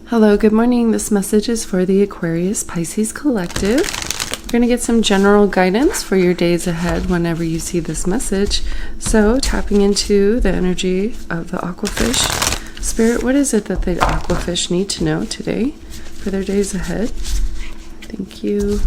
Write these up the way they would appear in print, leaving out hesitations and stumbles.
Hello, good morning. This message is for the Aquarius Pisces Collective. You're going to get some general guidance for your days ahead whenever you see this message. So, tapping into the energy of the Aquafish. Spirit, what is it that the Aquafish need to know today for their days ahead? Thank you.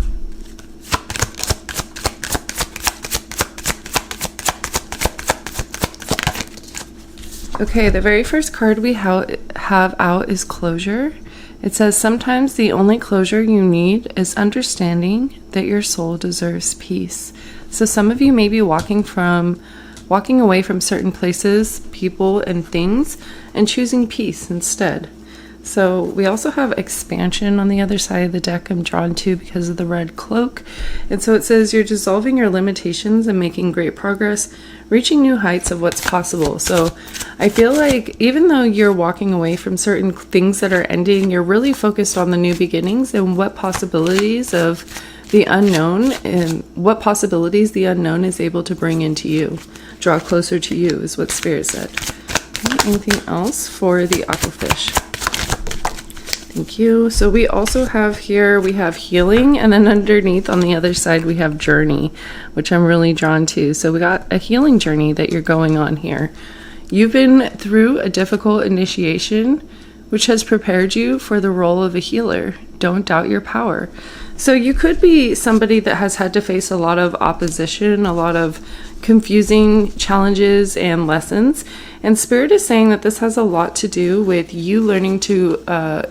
Okay, the very first card we have out is closure. It says, sometimes the only closure you need is understanding that your soul deserves peace. So some of you may be walking away from certain places, people, and things, and choosing peace instead. So we also have expansion on the other side of the deck I'm drawn to because of the red cloak. And so it says you're dissolving your limitations and making great progress, reaching new heights of what's possible. So I feel like even though you're walking away from certain things that are ending, you're really focused on the new beginnings and what possibilities of the unknown and what possibilities the unknown is able to bring into you. Draw closer to you is what Spirit said. Anything else for the Aquafish? Thank you. So we also have here, we have healing, and then underneath on the other side we have journey, which I'm really drawn to. So we got a healing journey that you're going on here. You've been through a difficult initiation, which has prepared you for the role of a healer. Don't doubt your power. So you could be somebody that has had to face a lot of opposition, a lot of confusing challenges and lessons. And Spirit is saying that this has a lot to do with you learning to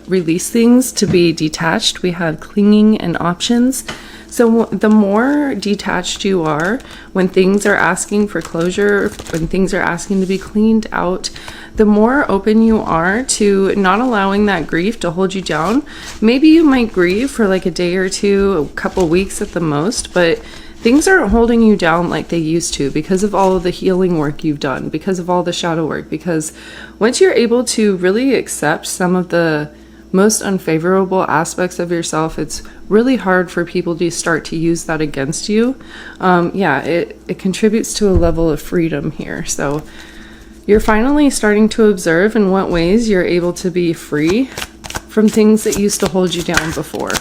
release things, to be detached. We have clinging and options. So the more detached you are when things are asking for closure, when things are asking to be cleaned out, the more open you are to not allowing that grief to hold you down. Maybe you might grieve for like a day or two, a couple weeks at the most, but things aren't holding you down like they used to because of all of the healing work you've done, because of all the shadow work. Because once you're able to really accept some of the most unfavorable aspects of yourself, it's really hard for people to start to use that against you. It contributes to a level of freedom here. So you're finally starting to observe in what ways you're able to be free from things that used to hold you down before.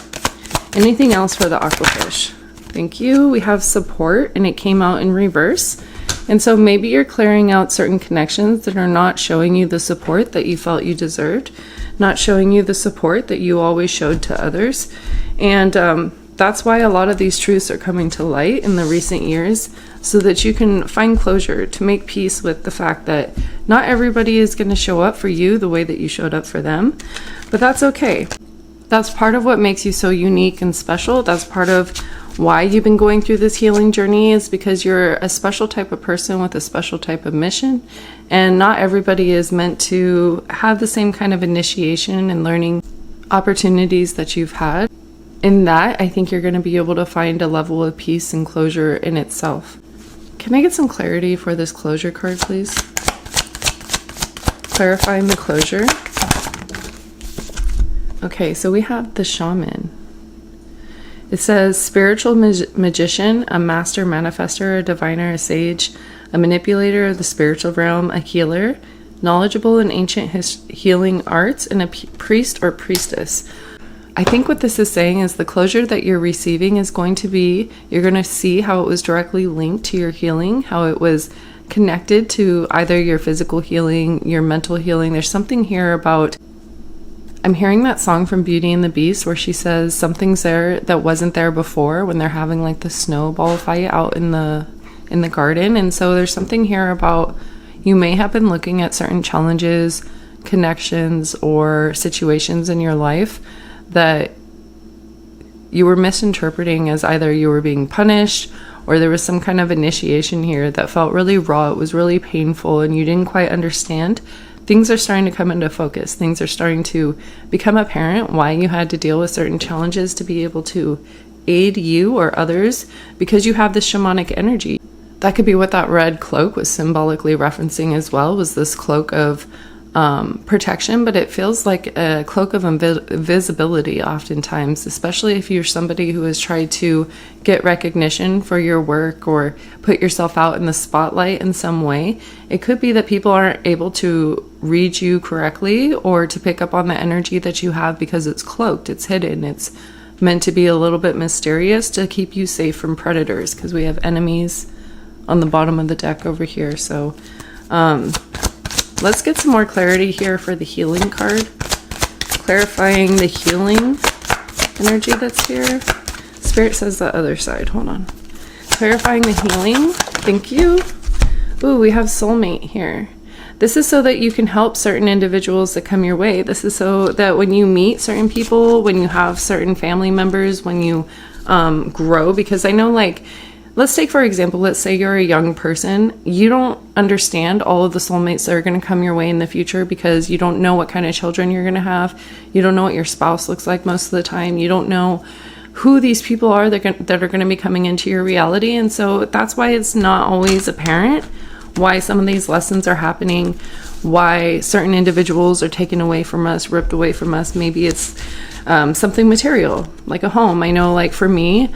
Anything else for the Aquafish? Thank you. We have support, and it came out in reverse. And so maybe you're clearing out certain connections that are not showing you the support that you felt you deserved, not showing you the support that you always showed to others. And that's why a lot of these truths are coming to light in the recent years, so that you can find closure, to make peace with the fact that not everybody is going to show up for you the way that you showed up for them. But that's okay. That's part of what makes you so unique and special. That's part of why you've been going through this healing journey, is because you're a special type of person with a special type of mission. And not everybody is meant to have the same kind of initiation and learning opportunities that you've had. In that, I think you're going to be able to find a level of peace and closure in itself. Can I get some clarity for this closure card, please? Clarifying the closure. Okay, so we have the shaman. It says spiritual magician, a master manifester, a diviner, a sage, a manipulator of the spiritual realm, a healer, knowledgeable in ancient healing arts, and a priest or priestess. I think what this is saying is the closure that you're receiving is going to be, you're going to see how it was directly linked to your healing, how it was connected to either your physical healing, your mental healing. There's something here about, I'm hearing that song from Beauty and the Beast where she says something's there that wasn't there before, when they're having like the snowball fight out in the garden. And so there's something here about, you may have been looking at certain challenges, connections, or situations in your life that you were misinterpreting as either you were being punished, or there was some kind of initiation here that felt really raw, it was really painful, and you didn't quite understand. Things are starting to come into focus. Things are starting to become apparent why you had to deal with certain challenges to be able to aid you or others, because you have this shamanic energy. That could be what that red cloak was symbolically referencing as well, was this cloak of protection, but it feels like a cloak of invisibility oftentimes, especially if you're somebody who has tried to get recognition for your work or put yourself out in the spotlight in some way. It could be that people aren't able to read you correctly or to pick up on the energy that you have because it's cloaked, it's hidden, it's meant to be a little bit mysterious to keep you safe from predators, because we have enemies on the bottom of the deck over here. So let's get some more clarity here for the healing card. Clarifying the healing energy that's here. Spirit says the other side. Hold on. Clarifying the healing. Thank you. Ooh, we have soulmate here. This is so that you can help certain individuals that come your way. This is so that when you meet certain people, when you have certain family members, when you grow, because I know, like, let's take, for example, let's say you're a young person. You don't understand all of the soulmates that are going to come your way in the future because you don't know what kind of children you're going to have. You don't know what your spouse looks like most of the time. You don't know who these people are that are going to be coming into your reality. And so that's why it's not always apparent why some of these lessons are happening, why certain individuals are taken away from us, ripped away from us. Maybe it's something material, like a home. I know, like for me,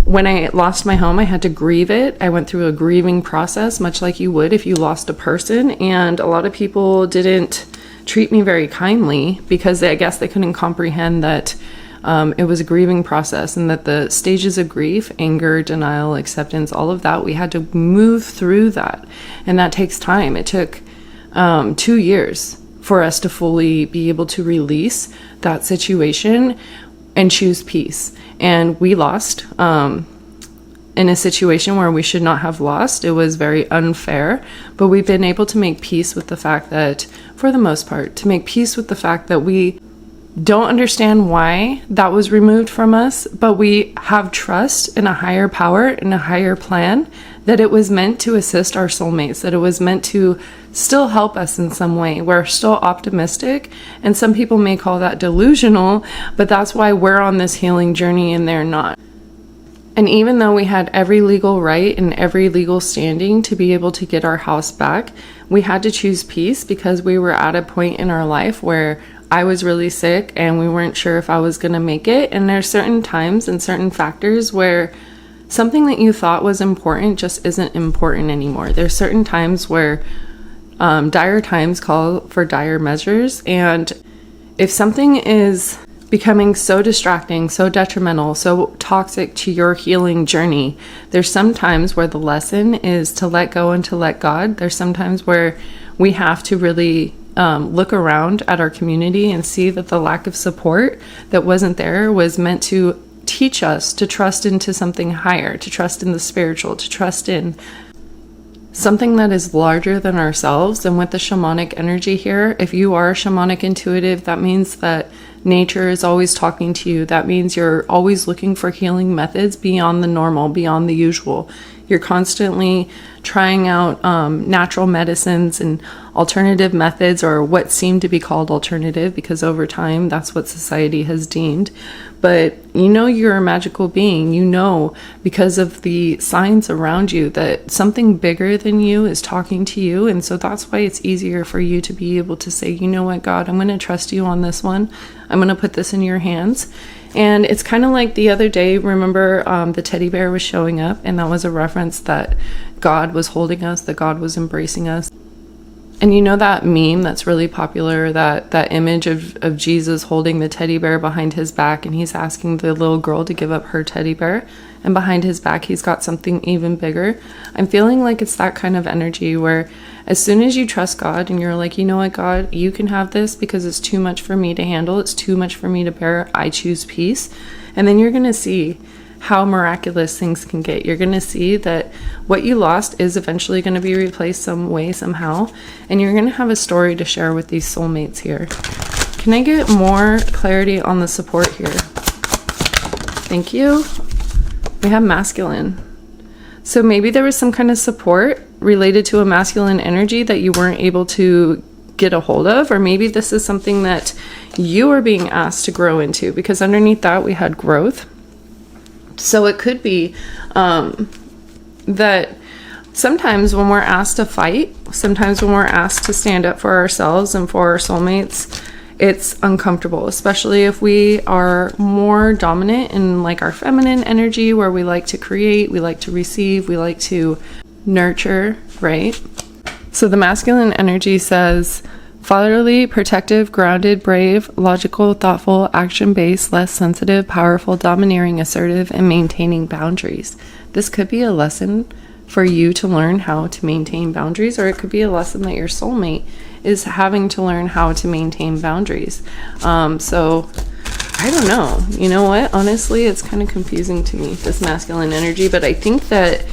when I lost my home, I had to grieve it. I went through a grieving process, much like you would if you lost a person. And a lot of people didn't treat me very kindly because I guess they couldn't comprehend that it was a grieving process, and that the stages of grief, anger, denial, acceptance, all of that, we had to move through that. And that takes time. It took 2 years for us to fully be able to release that situation and choose peace. And we lost in a situation where we should not have lost. It was very unfair, but we've been able to make peace with the fact that, for the most part, to make peace with the fact that we don't understand why that was removed from us, but we have trust in a higher power, in a higher plan, that it was meant to assist our soulmates, that it was meant to still help us in some way. We're still optimistic, and some people may call that delusional, but that's why we're on this healing journey and they're not. And even though we had every legal right and every legal standing to be able to get our house back, we had to choose peace because we were at a point in our life where I was really sick and we weren't sure if I was going to make it. And there's certain times and certain factors where something that you thought was important just isn't important anymore. There's certain times where dire times call for dire measures. And if something is becoming so distracting, so detrimental, so toxic to your healing journey, there's some times where the lesson is to let go and to let God. There's sometimes where we have to really look around at our community and see that the lack of support that wasn't there was meant to teach us to trust into something higher, to trust in the spiritual, to trust in something that is larger than ourselves. And with the shamanic energy here, if you are shamanic intuitive, that means that nature is always talking to you. That means you're always looking for healing methods beyond the normal, beyond the usual. You're constantly trying out natural medicines and alternative methods, or what seem to be called alternative, because over time that's what society has deemed. But you know you're a magical being. You know, because of the signs around you, that something bigger than you is talking to you. And so that's why it's easier for you to be able to say, you know what, God, I'm going to trust you on this one. I'm going to put this in your hands. And it's kind of like the other day, remember the teddy bear was showing up, and that was a reference that God was holding us, that God was embracing us. And you know that meme that's really popular, that image of Jesus holding the teddy bear behind his back, and he's asking the little girl to give up her teddy bear, and behind his back he's got something even bigger. I'm feeling like it's that kind of energy where as soon as you trust God and you're like, you know what, God, you can have this because it's too much for me to handle, it's too much for me to bear, I choose peace. And then you're going to see how miraculous things can get. You're going to see that what you lost is eventually going to be replaced some way, somehow. And you're going to have a story to share with these soulmates here. Can I get more clarity on the support here? Thank you. We have masculine. So maybe there was some kind of support related to a masculine energy that you weren't able to get a hold of, or maybe this is something that you are being asked to grow into, because underneath that we had growth. So it could be that sometimes when we're asked to fight, sometimes when we're asked to stand up for ourselves and for our soulmates, it's uncomfortable, especially if we are more dominant in like our feminine energy, where we like to create, we like to receive, we like to nurture, right? So the masculine energy says fatherly, protective, grounded, brave, logical, thoughtful, action-based, less sensitive, powerful, domineering, assertive, and maintaining boundaries. This could be a lesson for you to learn how to maintain boundaries, or it could be a lesson that your soulmate is having to learn how to maintain boundaries. So I don't know. You know what? Honestly, it's kind of confusing to me, this masculine energy, but I think that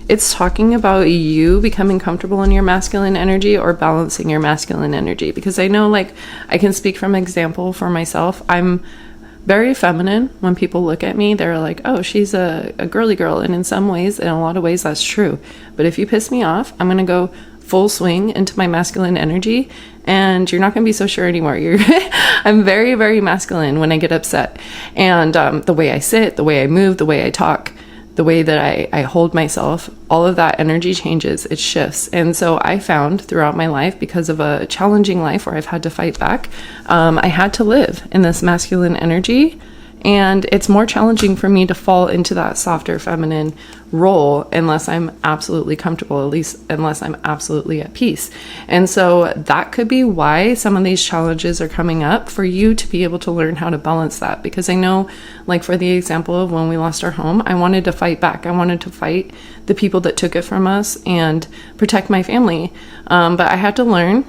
it's talking about you becoming comfortable in your masculine energy or balancing your masculine energy. Because I know, like, I can speak from example for myself. I'm very feminine. When people look at me, they're like, oh, she's a girly girl. And in some ways, in a lot of ways, that's true. But if you piss me off, I'm going to go full swing into my masculine energy, and you're not going to be so sure anymore. I'm very, very masculine when I get upset. And the way I sit, the way I move, the way I talk, the way that I hold myself, all of that energy changes, it shifts. And so I found throughout my life, because of a challenging life where I've had to fight back, I had to live in this masculine energy. And it's more challenging for me to fall into that softer feminine role unless I'm absolutely comfortable, at least unless I'm absolutely at peace. And so that could be why some of these challenges are coming up, for you to be able to learn how to balance that. Because I know, like for the example of when we lost our home, I wanted to fight back. I wanted to fight the people that took it from us and protect my family. But I had to learn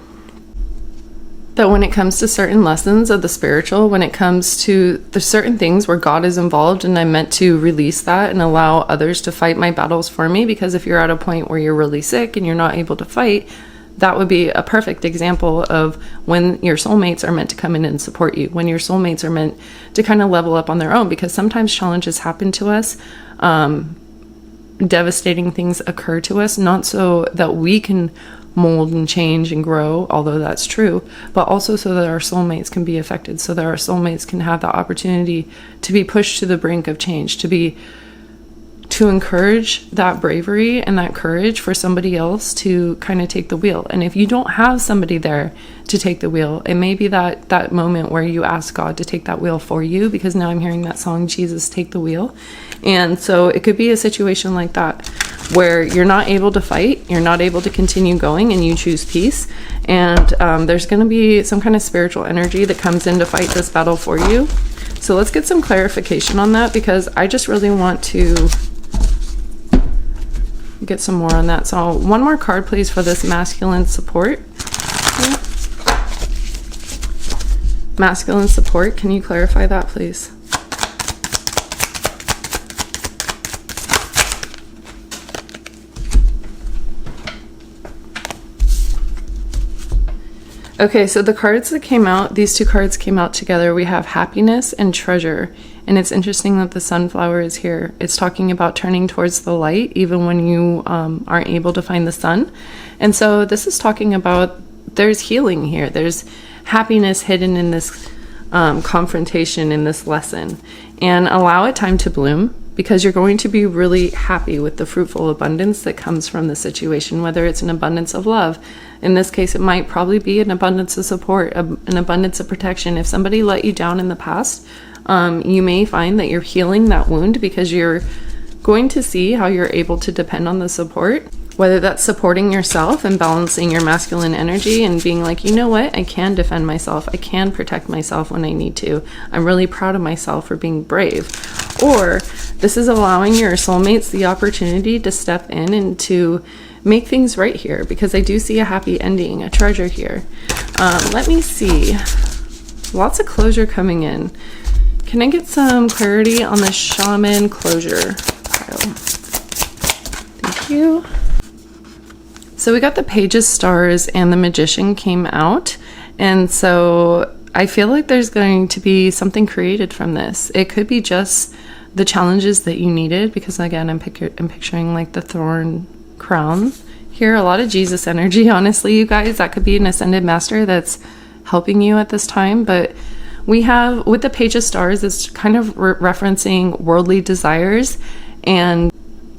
that when it comes to certain lessons of the spiritual, when it comes to the certain things where God is involved, and I'm meant to release that and allow others to fight my battles for me, because if you're at a point where you're really sick and you're not able to fight, that would be a perfect example of when your soulmates are meant to come in and support you, when your soulmates are meant to kind of level up on their own, because sometimes challenges happen to us, devastating things occur to us, not so that we can mold and change and grow, although that's true, but also so that our soulmates can be affected, so that our soulmates can have the opportunity to be pushed to the brink of change, to encourage that bravery and that courage for somebody else to kind of take the wheel. And if you don't have somebody there to take the wheel, it may be that moment where you ask God to take that wheel for you, because now I'm hearing that song, Jesus, Take the Wheel. And so it could be a situation like that, where you're not able to fight, you're not able to continue going, and you choose peace. And there's going to be some kind of spiritual energy that comes in to fight this battle for you. So let's get some clarification on that, because I just really want to get some more on that. So one more card, please, for this masculine support. Yeah. Masculine support, can you clarify that, please? Okay, so the cards that came out, these two cards came out together. We have happiness and treasure. And it's interesting that the sunflower is here. It's talking about turning towards the light, even when you aren't able to find the sun. And so this is talking about there's healing here. There's happiness hidden in this confrontation, in this lesson. And allow it time to bloom, because you're going to be really happy with the fruitful abundance that comes from the situation, whether it's an abundance of love. In this case, it might probably be an abundance of support, an abundance of protection. If somebody let you down in the past, you may find that you're healing that wound, because you're going to see how you're able to depend on the support, whether that's supporting yourself and balancing your masculine energy and being like, you know what, I can defend myself, I can protect myself when I need to. I'm really proud of myself for being brave. Or this is allowing your soulmates the opportunity to step in and to make things right here, because I do see a happy ending, a treasure here. Let me see. Lots of closure coming in. Can I get some clarity on the shaman closure pile? Thank you. So we got the Page of Stars and the Magician came out. And so I feel like there's going to be something created from this. It could be just the challenges that you needed, because again, I'm picturing like the thorn crown here. A lot of Jesus energy, honestly, you guys. That could be an ascended master that's helping you at this time. But we have, with the Page of Stars, it's kind of referencing worldly desires and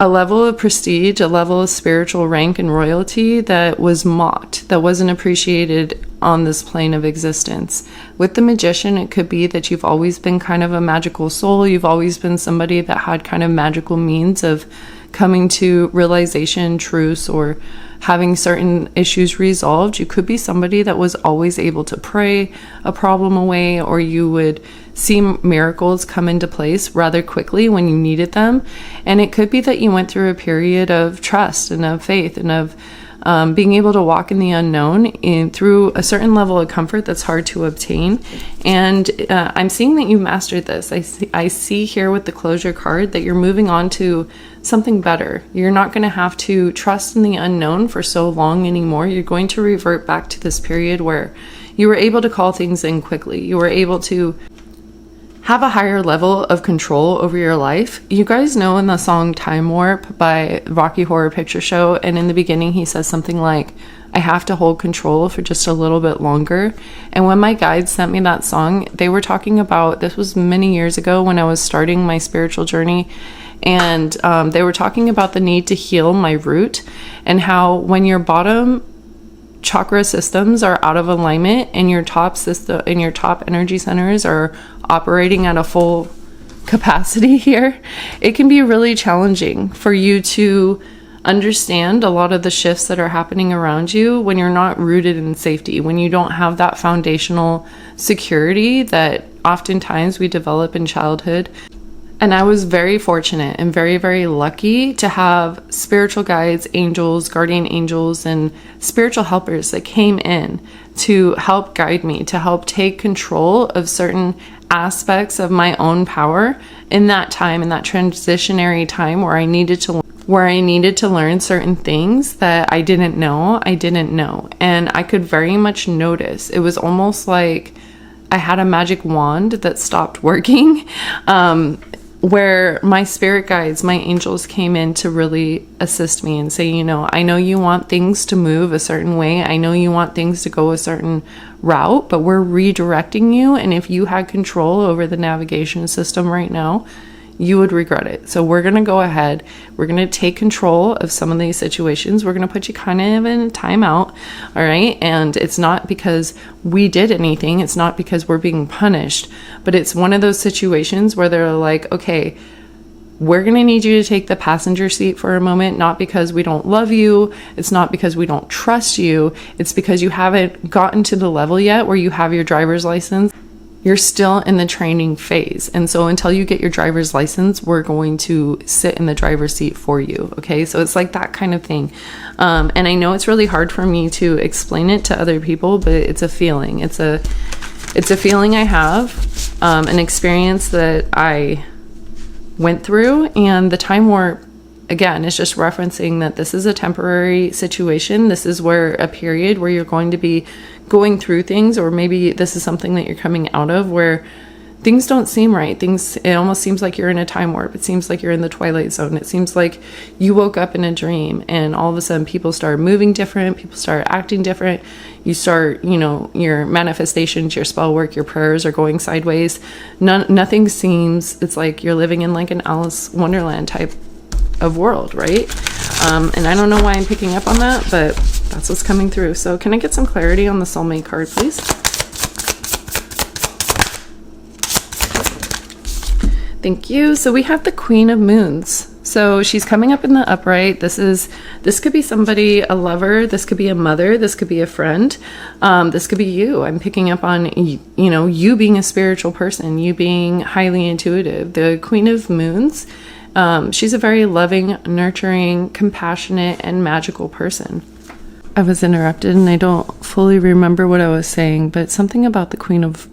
a level of prestige, a level of spiritual rank and royalty that was mocked, that wasn't appreciated on this plane of existence. With the magician, it could be that you've always been kind of a magical soul. You've always been somebody that had kind of magical means of coming to realization, truths, or having certain issues resolved. You could be somebody that was always able to pray a problem away, or you would see miracles come into place rather quickly when you needed them. And it could be that you went through a period of trust and of faith and of being able to walk in the unknown through a certain level of comfort that's hard to obtain. And I'm seeing that you mastered this. I see here with the closure card that you're moving on to something better. You're not going to have to trust in the unknown for so long anymore. You're going to revert back to this period where you were able to call things in quickly. You were able to have a higher level of control over your life. You guys know in the song Time Warp by Rocky Horror Picture Show, and in the beginning he says something like, I have to hold control for just a little bit longer. And when my guides sent me that song, they were talking about, this was many years ago when I was starting my spiritual journey, and they were talking about the need to heal my root, and how when your bottom chakra systems are out of alignment and your top system and your top energy centers are operating at a full capacity here, it can be really challenging for you to understand a lot of the shifts that are happening around you when you're not rooted in safety, when you don't have that foundational security that oftentimes we develop in childhood. And I was very fortunate and very, very lucky to have spiritual guides, angels, guardian angels, and spiritual helpers that came in to help guide me, to help take control of certain aspects of my own power in that time, in that transitionary time where I needed to learn certain things that I didn't know. And I could very much notice. It was almost like I had a magic wand that stopped working. Where my spirit guides, my angels came in to really assist me and say, you know, I know you want things to move a certain way. I know you want things to go a certain route, but we're redirecting you. And if you had control over the navigation system right now, you would regret it. So we're going to go ahead. We're going to take control of some of these situations. We're going to put you kind of in timeout. All right. And it's not because we did anything. It's not because we're being punished, but it's one of those situations where they're like, okay, we're going to need you to take the passenger seat for a moment, not because we don't love you. It's not because we don't trust you. It's because you haven't gotten to the level yet where you have your driver's license. You're still in the training phase. And so until you get your driver's license, we're going to sit in the driver's seat for you. Okay. So it's like that kind of thing. And I know it's really hard for me to explain it to other people, but it's a feeling. It's a feeling I have, an experience that I went through. And the time warp, again, is just referencing that this is a temporary situation. This is where a period where you're going to be going through things, or maybe this is something that you're coming out of where things don't seem right. It almost seems like you're in a time warp. It seems like you're in the twilight zone. It seems like you woke up in a dream and all of a sudden people start moving different. People start acting different. You start, your manifestations, your spell work, your prayers are going sideways. Nothing seems, it's like you're living in like an Alice Wonderland type of world, right? And I don't know why I'm picking up on that, but that's what's coming through. So can I get some clarity on the soulmate card, please? Thank you. So we have the Queen of Moons. So she's coming up in the upright. This could be somebody, a lover. This could be a mother. This could be a friend. This could be you. I'm picking up on, you being a spiritual person, you being highly intuitive. The Queen of Moons, she's a very loving, nurturing, compassionate, and magical person. I was interrupted and I don't fully remember what I was saying, but something about the Queen of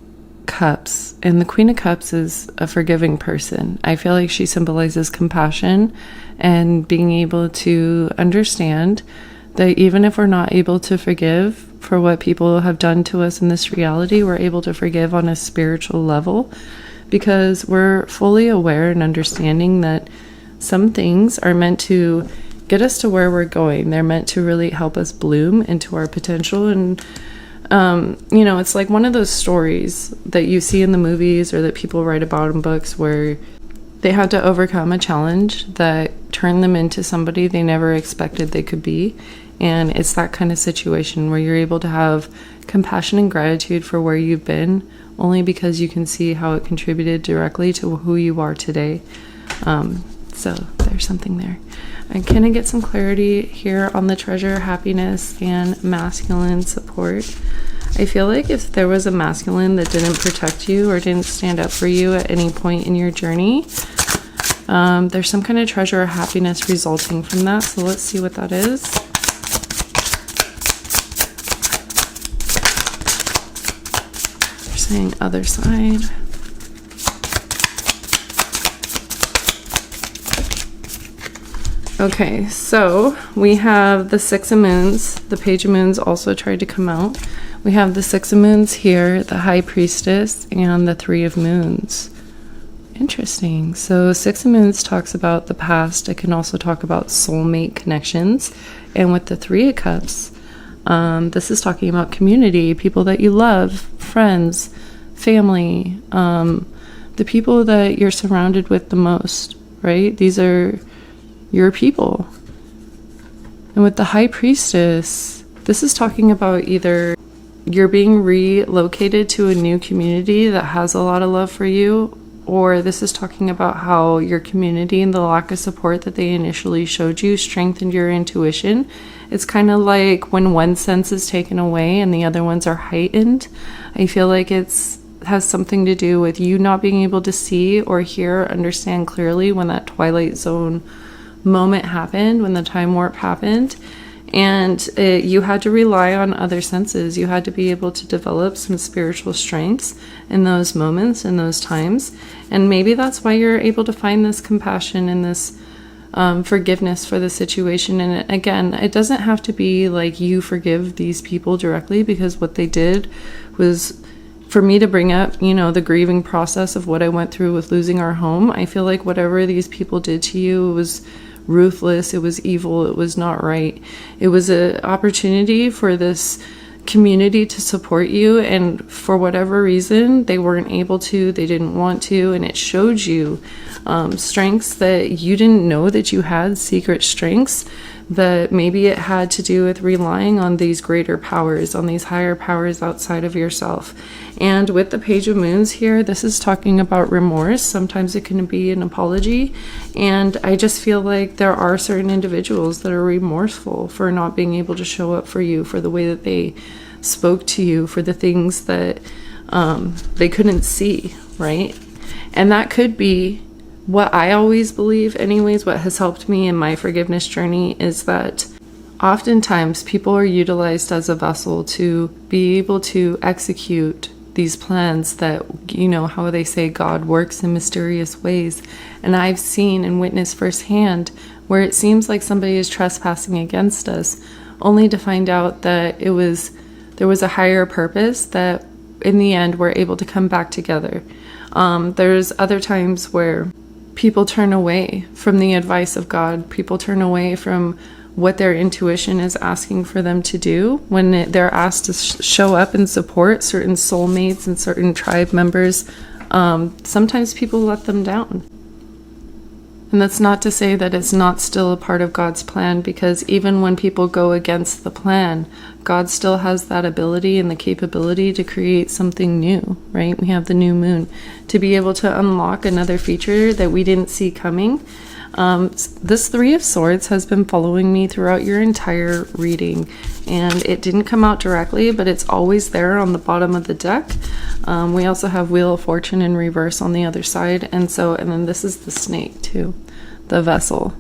Cups. And the Queen of Cups is a forgiving person. I feel like she symbolizes compassion and being able to understand that even if we're not able to forgive for what people have done to us in this reality, we're able to forgive on a spiritual level, because we're fully aware and understanding that some things are meant to get us to where we're going. They're meant to really help us bloom into our potential. And, it's like one of those stories that you see in the movies or that people write about in books where They had to overcome a challenge that turned them into somebody they never expected they could be. And it's that kind of situation where you're able to have compassion and gratitude for where you've been, only because you can see how it contributed directly to who you are today. So there's something there. And can I get some clarity here on the treasure, happiness, and masculine support? I feel like if there was a masculine that didn't protect you or didn't stand up for you at any point in your journey, there's some kind of treasure or happiness resulting from that. So let's see what that is. They're saying other side. Okay, so we have the Six of Moons. The Page of Moons also tried to come out. We have the Six of Moons here, the High Priestess, and the Three of Moons. Interesting. So Six of Moons talks about the past. It can also talk about soulmate connections. And with the Three of Cups, this is talking about community, people that you love, friends, family, the people that you're surrounded with the most, right? These are your people. And with the High Priestess, this is talking about either you're being relocated to a new community that has a lot of love for you, or this is talking about how your community and the lack of support that they initially showed you strengthened your intuition. It's kind of like when one sense is taken away and the other ones are heightened. I feel like has something to do with you not being able to see or hear or understand clearly when that Twilight Zone moment happened, when the time warp happened, and you had to rely on other senses. You had to be able to develop some spiritual strengths in those moments, in those times, and maybe that's why you're able to find this compassion and this forgiveness for the situation. And again, it doesn't have to be like you forgive these people directly, because what they did was for me to bring up, the grieving process of what I went through with losing our home. I feel like whatever these people did to you was ruthless, it was evil, it was not right. It was an opportunity for this community to support you, and for whatever reason, they weren't able to, they didn't want to, and it showed you strengths that you didn't know that you had, secret strengths, that maybe it had to do with relying on these greater powers, on these higher powers outside of yourself. And with the Page of Moons here, this is talking about remorse. Sometimes it can be an apology. And I just feel like there are certain individuals that are remorseful for not being able to show up for you, for the way that they spoke to you, for the things that they couldn't see, right? And that could be what I always believe anyways. What has helped me in my forgiveness journey is that oftentimes people are utilized as a vessel to be able to execute these plans that, how they say God works in mysterious ways. And I've seen and witnessed firsthand where it seems like somebody is trespassing against us, only to find out that there was a higher purpose, that in the end we're able to come back together. There's other times where people turn away from the advice of God. People turn away from what their intuition is asking for them to do when they're asked to show up and support certain soulmates and certain tribe members. Sometimes people let them down. And that's not to say that it's not still a part of God's plan, because even when people go against the plan, God still has that ability and the capability to create something new, right? We have the new moon to be able to unlock another feature that we didn't see coming. This Three of Swords has been following me throughout your entire reading, and it didn't come out directly, but it's always there on the bottom of the deck. We also have Wheel of Fortune in reverse on the other side, and then this is the snake too, the vessel.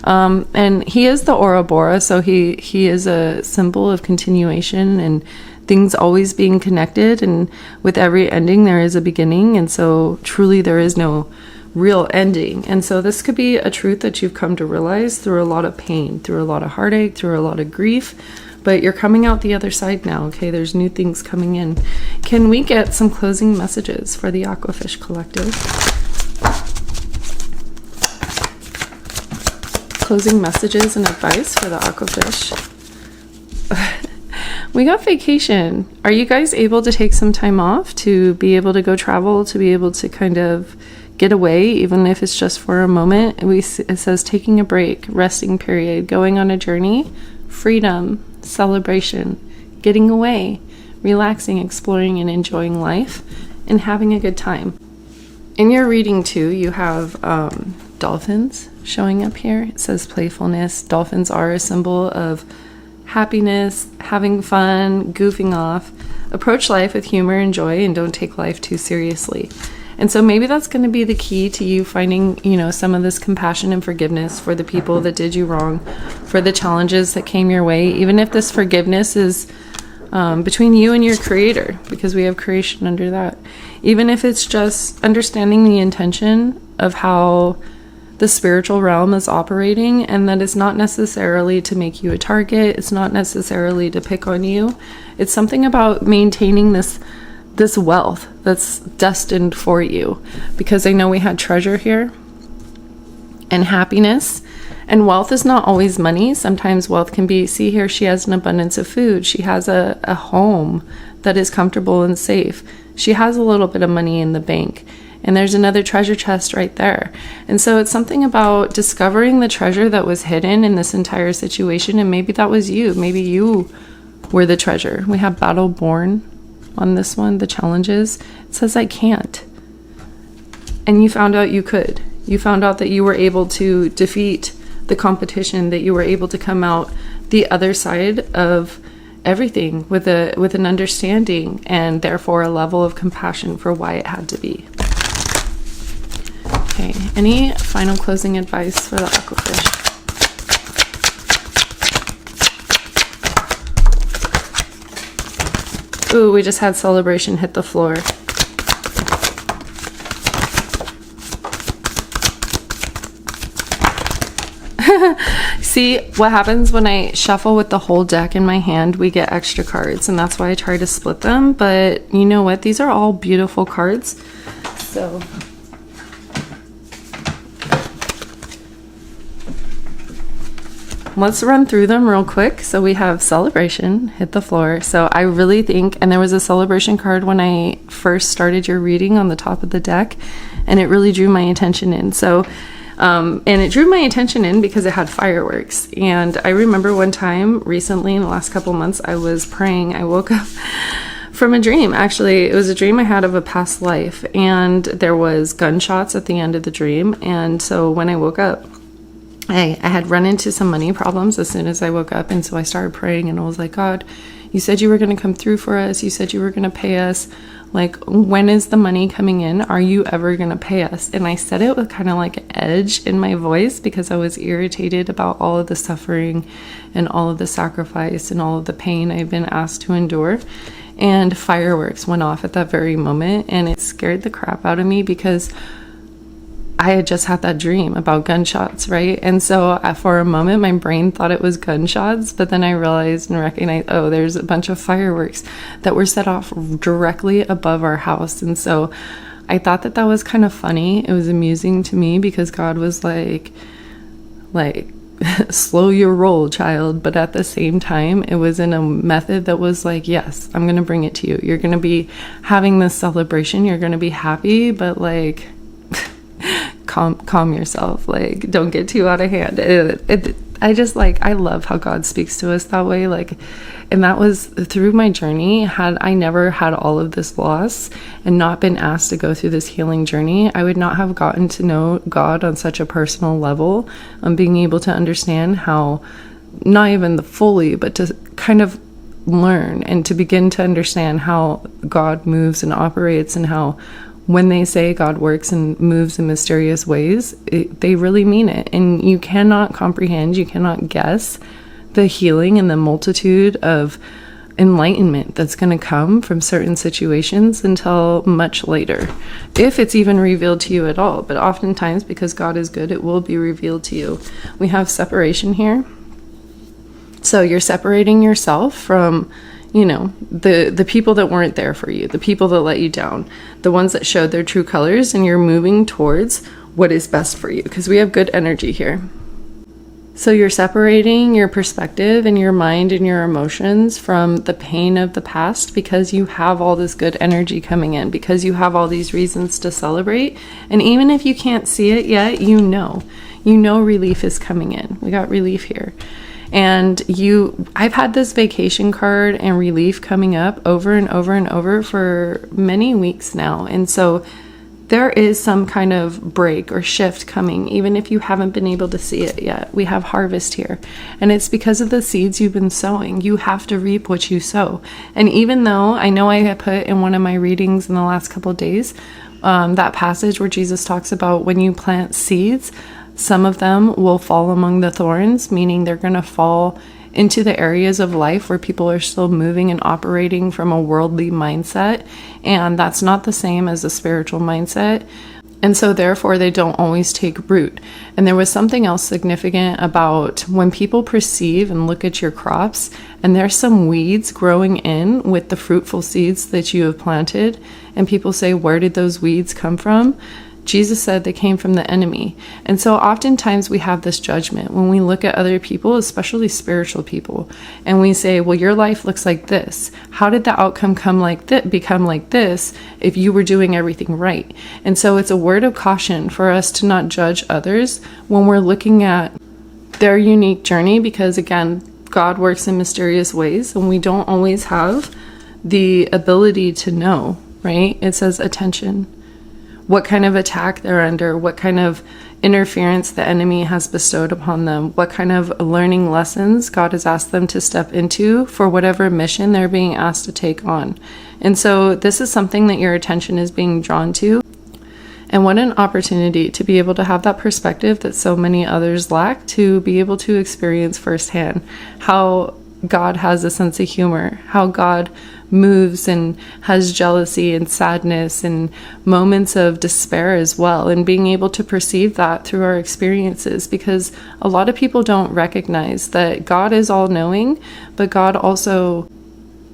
And he is the Ouroboros, so he is a symbol of continuation and things always being connected, and with every ending there is a beginning, and so truly there is no real ending. And so this could be a truth that you've come to realize through a lot of pain, through a lot of heartache, through a lot of grief, but you're coming out the other side now. Okay, there's new things coming in. Can we get some closing messages for the Aquafish Collective? Closing messages and advice for the Aquafish. We got vacation. Are you guys able to take some time off to be able to go travel, to be able to kind of get away, even if it's just for a moment. It says taking a break, resting period, going on a journey, freedom, celebration, getting away, relaxing, exploring, and enjoying life, and having a good time. In your reading too, you have dolphins showing up here. It says playfulness. Dolphins are a symbol of happiness, having fun, goofing off. Approach life with humor and joy, and don't take life too seriously. And so maybe that's going to be the key to you finding, some of this compassion and forgiveness for the people that did you wrong, for the challenges that came your way, even if this forgiveness is between you and your creator, because we have creation under that. Even if it's just understanding the intention of how the spiritual realm is operating, and that it's not necessarily to make you a target. It's not necessarily to pick on you. It's something about maintaining this wealth that's destined for you, because I know we had treasure here and happiness, and wealth is not always money. Sometimes wealth can be, see here, she has an abundance of food. She has a home that is comfortable and safe. She has a little bit of money in the bank. And there's another treasure chest right there. And so it's something about discovering the treasure that was hidden in this entire situation. And maybe that was you. Maybe you were the treasure. We have battle born on this one, the challenges. It says, I can't. And you found out you could. You found out that you were able to defeat the competition, that you were able to come out the other side of everything with an understanding, and therefore a level of compassion for why it had to be. Okay, any final closing advice for the aquafish? Ooh, we just had celebration hit the floor. See, what happens when I shuffle with the whole deck in my hand, we get extra cards, and that's why I try to split them. But you know what? These are all beautiful cards. So let's run through them real quick. So we have celebration hit the floor. So I really think, and there was a celebration card when I first started your reading on the top of the deck, and it really drew my attention in. So and it drew my attention in because it had fireworks. And I remember one time recently in the last couple months, I was praying. I woke up from a dream. Actually, it was a dream I had of a past life, and there was gunshots at the end of the dream. And so when I woke up, I had run into some money problems as soon as I woke up. And so I started praying, and I was like, God, you said you were going to come through for us. You said you were going to pay us. Like, when is the money coming in? Are you ever going to pay us? And I said it with kind of like an edge in my voice, because I was irritated about all of the suffering and all of the sacrifice and all of the pain I've been asked to endure. And fireworks went off at that very moment, and it scared the crap out of me, because I had just had that dream about gunshots, right? And so for a moment, my brain thought it was gunshots, but then I realized and recognized, oh, there's a bunch of fireworks that were set off directly above our house. And so I thought that was kind of funny. It was amusing to me, because God was like, slow your roll, child. But at the same time, it was in a method that was like, yes, I'm going to bring it to you. You're going to be having this celebration. You're going to be happy, but like, calm yourself. Like, don't get too out of hand. I love how God speaks to us that way. Like, and that was through my journey. Had I never had all of this loss and not been asked to go through this healing journey, I would not have gotten to know God on such a personal level, being able to understand how, not even the fully, but to kind of learn and to begin to understand how God moves and operates, and how when they say God works and moves in mysterious ways, they really mean it. And you cannot comprehend, you cannot guess the healing and the multitude of enlightenment that's going to come from certain situations until much later, if it's even revealed to you at all. But oftentimes, because God is good, it will be revealed to you. We have separation here. So you're separating yourself from, the people that weren't there for you, the people that let you down, the ones that showed their true colors, and you're moving towards what is best for you, because we have good energy here. So you're separating your perspective and your mind and your emotions from the pain of the past because you have all this good energy coming in, because you have all these reasons to celebrate. And even if you can't see it yet, you know relief is coming in. We got relief here. And I've had this vacation card and relief coming up over and over and over for many weeks now. And so there is some kind of break or shift coming, even if you haven't been able to see it yet. We have harvest here. And it's because of the seeds you've been sowing. You have to reap what you sow. And even though I know I had put in one of my readings in the last couple of days, that passage where Jesus talks about when you plant seeds, some of them will fall among the thorns, meaning they're going to fall into the areas of life where people are still moving and operating from a worldly mindset. And that's not the same as a spiritual mindset. And so therefore they don't always take root. And there was something else significant about when people perceive and look at your crops and there's some weeds growing in with the fruitful seeds that you have planted, and people say, where did those weeds come from? Jesus said they came from the enemy. And so oftentimes we have this judgment when we look at other people, especially spiritual people, and we say, well, your life looks like this. How did the outcome become like this if you were doing everything right? And so it's a word of caution for us to not judge others when we're looking at their unique journey, because again, God works in mysterious ways and we don't always have the ability to know, right? It says attention. What kind of attack they're under, what kind of interference the enemy has bestowed upon them, what kind of learning lessons God has asked them to step into for whatever mission they're being asked to take on. And so this is something that your attention is being drawn to. And what an opportunity to be able to have that perspective that so many others lack, to be able to experience firsthand how God has a sense of humor, how God moves and has jealousy and sadness and moments of despair as well, and being able to perceive that through our experiences, because a lot of people don't recognize that God is all-knowing, but God also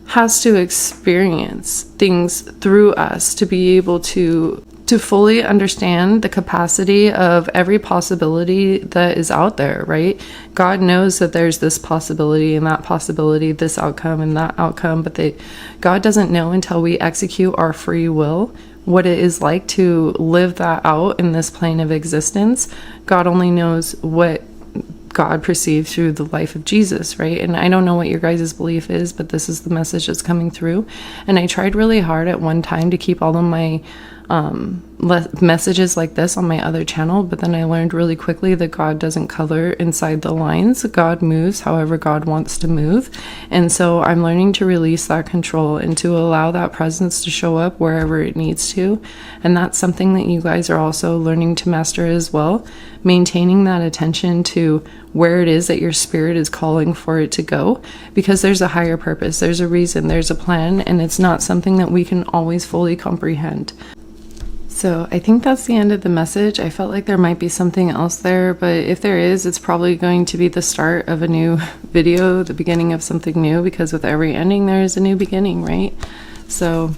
has to experience things through us to be able to fully understand the capacity of every possibility that is out there, right? God knows that there's this possibility and that possibility, this outcome and that outcome, but God doesn't know until we execute our free will what it is like to live that out in this plane of existence. God only knows what God perceived through the life of Jesus, right? And I don't know what your guys' belief is, but this is the message that's coming through. And I tried really hard at one time to keep all of my messages like this on my other channel, but then I learned really quickly that God doesn't color inside the lines. God moves however God wants to move. And so I'm learning to release that control and to allow that presence to show up wherever it needs to. And that's something that you guys are also learning to master as well, maintaining that attention to where it is that your spirit is calling for it to go, because there's a higher purpose, there's a reason, there's a plan, and it's not something that we can always fully comprehend. So I think that's the end of the message. I felt like there might be something else there, but if there is, it's probably going to be the start of a new video, the beginning of something new, because with every ending, there is a new beginning, right? So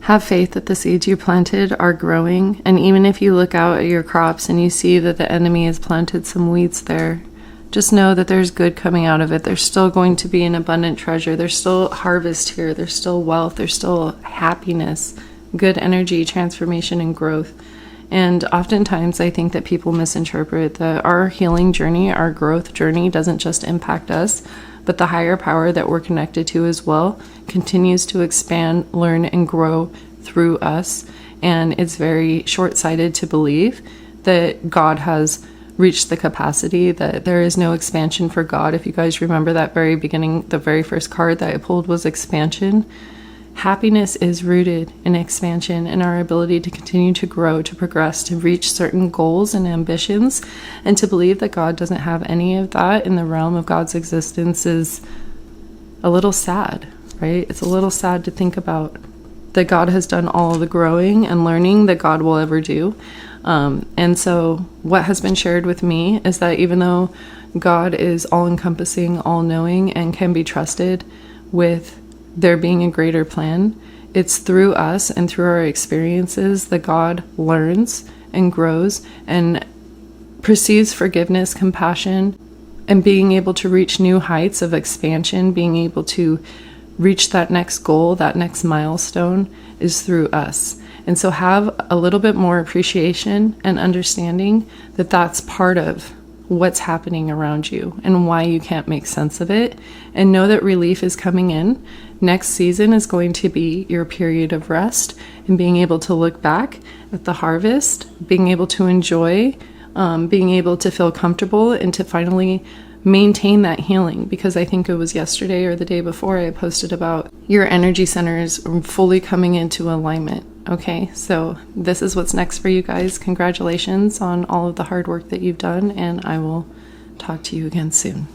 have faith that the seeds you planted are growing. And even if you look out at your crops and you see that the enemy has planted some weeds there, just know that there's good coming out of it. There's still going to be an abundant treasure. There's still harvest here. There's still wealth. There's still happiness, good energy, transformation, and growth. And oftentimes I think that people misinterpret that our healing journey, our growth journey, doesn't just impact us, but the higher power that we're connected to as well continues to expand, learn, and grow through us. And it's very short-sighted to believe that God has reached the capacity, that there is no expansion for God. If you guys remember that very beginning, the very first card that I pulled was expansion. Happiness is rooted in expansion and our ability to continue to grow, to progress, to reach certain goals and ambitions. And to believe that God doesn't have any of that in the realm of God's existence is a little sad, right? It's a little sad to think about that God has done all the growing and learning that God will ever do. And so what has been shared with me is that even though God is all-encompassing, all-knowing, and can be trusted with there being a greater plan, it's through us and through our experiences that God learns and grows and perceives forgiveness, compassion, and being able to reach new heights of expansion, being able to reach that next goal, that next milestone, is through us. And so have a little bit more appreciation and understanding that that's part of what's happening around you and why you can't make sense of it. And know that relief is coming in. Next season is going to be your period of rest and being able to look back at the harvest, being able to enjoy, being able to feel comfortable, and to finally maintain that healing. Because I think it was yesterday or the day before I posted about your energy centers fully coming into alignment. Okay, so this is what's next for you guys. Congratulations on all of the hard work that you've done, and I will talk to you again soon.